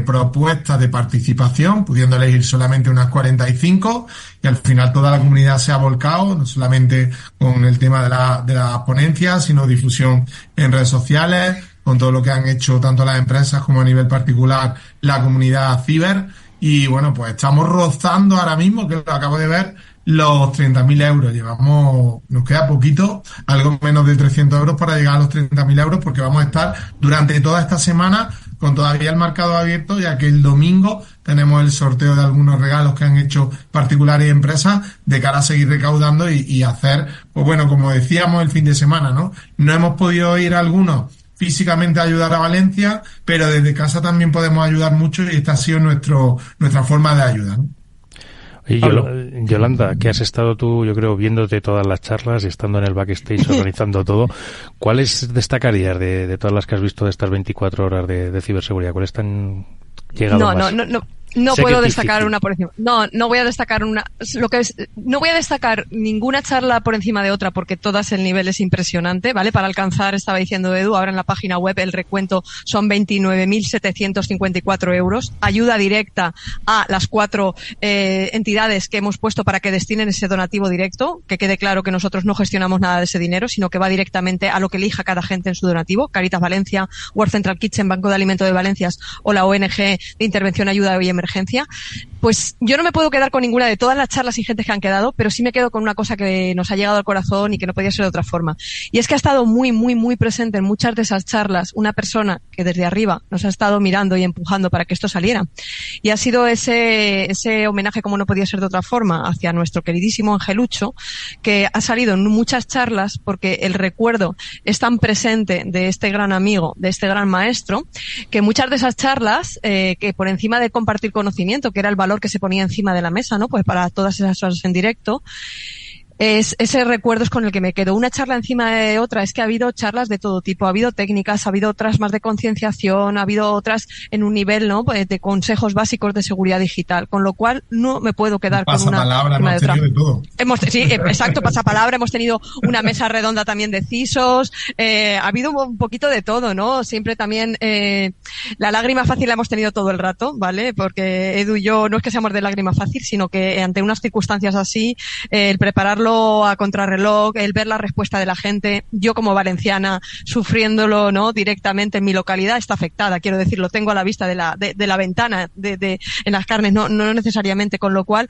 propuestas de participación, pudiendo elegir solamente unas 45, y al final toda la comunidad se ha volcado, no solamente con el tema de la ponencia, sino difusión en redes sociales, con todo lo que han hecho tanto las empresas como a nivel particular la comunidad ciber. Y bueno, pues estamos rozando ahora mismo, que lo acabo de ver, los 30.000 euros. Nos queda poquito, algo menos de 300 euros para llegar a los 30.000 euros, porque vamos a estar durante toda esta semana con todavía el mercado abierto, ya que el domingo tenemos el sorteo de algunos regalos que han hecho particulares y empresas de cara a seguir recaudando y hacer, pues bueno, como decíamos el fin de semana, ¿no? No hemos podido ir a algunos físicamente a ayudar a Valencia, pero desde casa también podemos ayudar mucho y esta ha sido nuestra forma de ayudar, ¿no? Y Yolanda, que has estado tú, yo creo, viéndote todas las charlas y estando en el backstage organizando todo, ¿cuáles destacarías de todas las que has visto de estas 24 horas de ciberseguridad? ¿Cuáles te han llegado más? No puedo destacar una por encima. No voy a destacar una. No voy a destacar ninguna charla por encima de otra porque todas el nivel es impresionante, ¿vale? Para alcanzar, estaba diciendo Edu, ahora en la página web el recuento son 29.754 euros. Ayuda directa a las 4 entidades que hemos puesto para que destinen ese donativo directo. Que quede claro que nosotros no gestionamos nada de ese dinero, sino que va directamente a lo que elija cada gente en su donativo. Caritas Valencia, World Central Kitchen, Banco de Alimento de Valencias o la ONG de Intervención, Ayuda y Emergencia. Pues yo no me puedo quedar con ninguna de todas las charlas y gentes que han quedado, pero sí me quedo con una cosa que nos ha llegado al corazón y que no podía ser de otra forma. Y es que ha estado muy, muy, muy presente en muchas de esas charlas una persona que desde arriba nos ha estado mirando y empujando para que esto saliera. Y ha sido ese homenaje, como no podía ser de otra forma, hacia nuestro queridísimo Angelucho, que ha salido en muchas charlas porque el recuerdo es tan presente de este gran amigo, de este gran maestro, que muchas de esas charlas, que por encima de compartir conocimiento, que era el valor que se ponía encima de la mesa, ¿no? Pues para todas esas horas en directo, ese recuerdo es con el que me quedo. Una charla encima de otra, es que ha habido charlas de todo tipo, ha habido técnicas, ha habido otras más de concienciación, ha habido otras en un nivel, ¿no? Pues de consejos básicos de seguridad digital, con lo cual no me puedo quedar con una hemos de otra. De todo. Sí, exacto, pasapalabra, hemos tenido una mesa redonda también de CISOs, ha habido un poquito de todo, ¿no? Siempre también, la lágrima fácil la hemos tenido todo el rato, ¿vale? Porque Edu y yo no es que seamos de lágrima fácil, sino que ante unas circunstancias así, el prepararlo a contrarreloj, el ver la respuesta de la gente, yo como valenciana sufriéndolo, ¿no? Directamente en mi localidad está afectada, quiero decir, lo tengo a la vista de la ventana, en las carnes, no necesariamente, con lo cual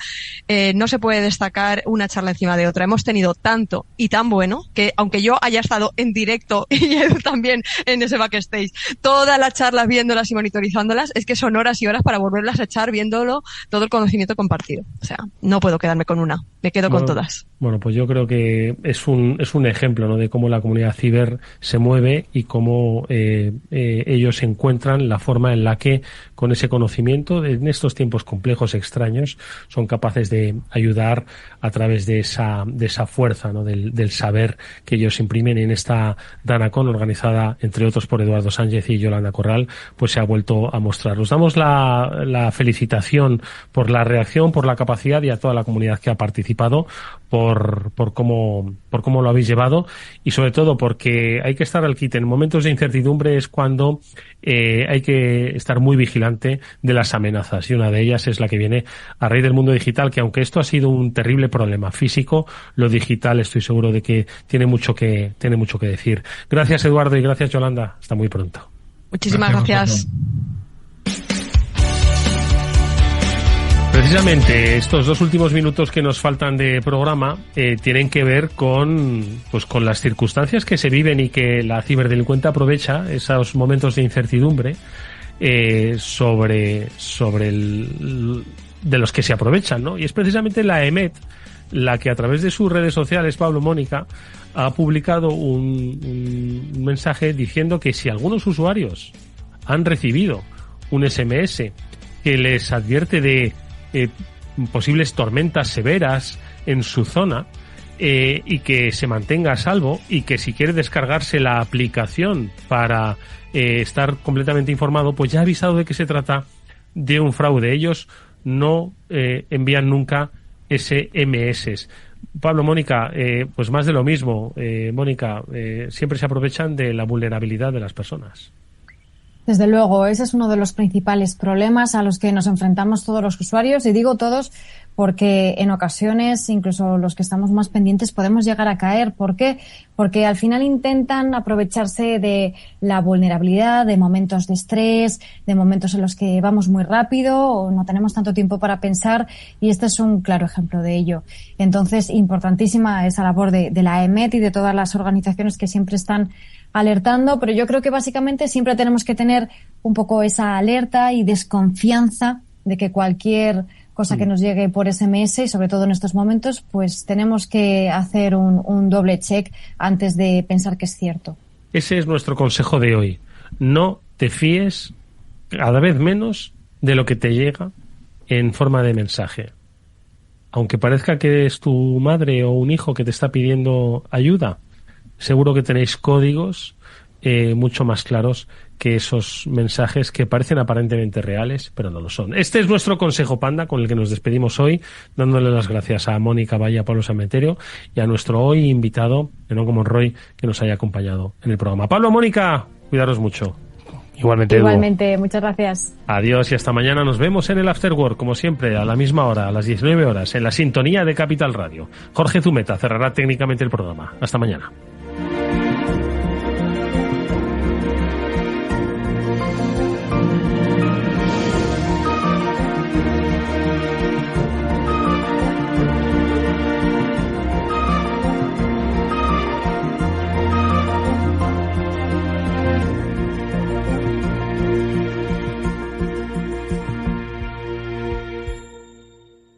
no se puede destacar una charla encima de otra. Hemos tenido tanto y tan bueno que aunque yo haya estado en directo y Edu también en ese backstage, todas las charlas viéndolas y monitorizándolas, es que son horas y horas para volverlas a echar viéndolo, todo el conocimiento compartido. O sea, no puedo quedarme con una, me quedo con todas. Bueno, pues yo creo que es un ejemplo, ¿no? De cómo la comunidad ciber se mueve y cómo ellos encuentran la forma en la que con ese conocimiento en estos tiempos complejos, extraños, son capaces de ayudar a través de esa fuerza, ¿no? Del saber que ellos imprimen. En esta DANACON, organizada entre otros por Eduardo Sánchez y Yolanda Corral, pues se ha vuelto a mostrar. Os damos la felicitación por la reacción, por la capacidad, y a toda la comunidad que ha participado por cómo lo habéis llevado, y sobre todo porque hay que estar al quite. En momentos de incertidumbre es cuando hay que estar muy vigilante de las amenazas, y una de ellas es la que viene a raíz del mundo digital, que aunque esto ha sido un terrible problema físico, lo digital estoy seguro de que tiene mucho que decir. Gracias, Eduardo, y gracias, Yolanda. Hasta muy pronto. Muchísimas gracias. Precisamente estos 2 últimos minutos que nos faltan de programa tienen que ver con las circunstancias que se viven y que la ciberdelincuente aprovecha, esos momentos de incertidumbre sobre de los que se aprovechan, ¿no? Y es precisamente la EMET la que a través de sus redes sociales, Pablo, Mónica, ha publicado un mensaje diciendo que si algunos usuarios han recibido un SMS que les advierte de posibles tormentas severas en su zona, y que se mantenga a salvo, y que si quiere descargarse la aplicación para estar completamente informado, pues ya ha avisado de que se trata de un fraude. Ellos no envían nunca SMS. Pablo, Mónica, pues más de lo mismo. Mónica, siempre se aprovechan de la vulnerabilidad de las personas. Desde luego, ese es uno de los principales problemas a los que nos enfrentamos todos los usuarios, y digo todos porque en ocasiones, incluso los que estamos más pendientes, podemos llegar a caer. ¿Por qué? Porque al final intentan aprovecharse de la vulnerabilidad, de momentos de estrés, de momentos en los que vamos muy rápido o no tenemos tanto tiempo para pensar, y este es un claro ejemplo de ello. Entonces, importantísima esa labor de la EMET y de todas las organizaciones que siempre están alertando, pero yo creo que básicamente siempre tenemos que tener un poco esa alerta y desconfianza de que cualquier cosa que nos llegue por SMS, y sobre todo en estos momentos, pues tenemos que hacer un doble check antes de pensar que es cierto. Ese es nuestro consejo de hoy. No te fíes cada vez menos de lo que te llega en forma de mensaje. Aunque parezca que es tu madre o un hijo que te está pidiendo ayuda, seguro que tenéis códigos mucho más claros que esos mensajes que parecen aparentemente reales, pero no lo son. Este es nuestro consejo panda con el que nos despedimos hoy, dándole las gracias a Mónica Valle, a Pablo Sameterio y a nuestro hoy invitado, Enoco Monroy, que nos haya acompañado en el programa. Pablo, Mónica, cuidaros mucho. Igualmente, Igualmente, muchas gracias. Adiós y hasta mañana. Nos vemos en el After Work, como siempre, a la misma hora, a las 19 horas, en la sintonía de Capital Radio. Jorge Zumeta cerrará técnicamente el programa. Hasta mañana.